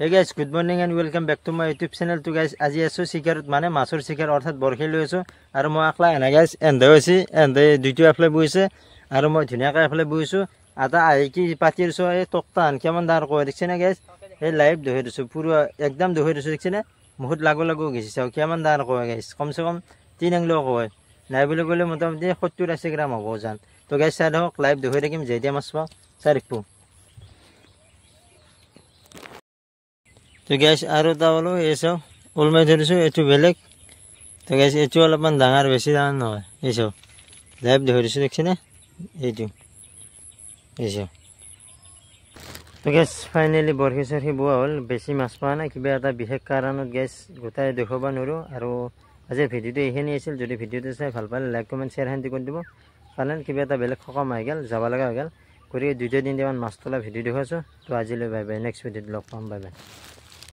Hey guys, good morning and welcome back to my YouTube channel. To guys, আজি আছো শিকাৰত মানে মাছৰ শিকাৰ অৰ্থাৎ বৰশী লৈ আছো আৰু মই আকলা এনে গাইস এন্দে হৈছে এন্দে দুইটো এফলে বইছে আৰু মই ধুনিয়াকৈ এফলে বইছো আটা আহি কি পাতিৰছো এই টকটান কেমন দাৰ কয় দেখছ না গাইস এই লাইভ দহে দিছো পুরো একদম দহে দিছো দেখছ না বহুত লাগো লাগো গেছি চাও কেমন দাৰ কয় গাইস কমসে কম 3 আংলো কয় নাই বলে গলে মোটামুটি 70-80 গ্রাম হ'ব জান তো গাইস চাই হওক লাইভ দহে দেখিম যেদিয়া মাছ পাও চাৰিকপু তো গ্যাস আৰ তাহলে এইসব ওলমাই ধৰেছো একটু বেলেগ তো গ্যাস একটু অলপমান ডাঙৰ বেছি ডাঙৰ নহয় এইসব লাইভ ধৰিছো দেখছি না এইটো এইসব তো গ্যাস ফাইনালি বৰশী চৰশী বোৱা হ'ল বেছি মাছ পোৱা নাই কিবা এটা বিশেষ কাৰণত গ্যাস গোটাই দেখাব নোৱাৰো আৰু আজি ভিডিঅ'টো এইখিনি আছিল যদি ভিডিঅ'টো চাই ভাল পালে লাইক কমেন্ট শেয়াৰ হেন কৰি দিব কাৰণ কিবা এটা বেলেগ খকম আহি গ'ল যাব লগা হৈ গ'ল গতিকে দুটা তিনিটামান মাছ তোলা ভিডিঅ' দেখাইছো তো আজিলৈ বাই বাই নেক্সট ভিডিঅ'ত লগ পাম বাই বাই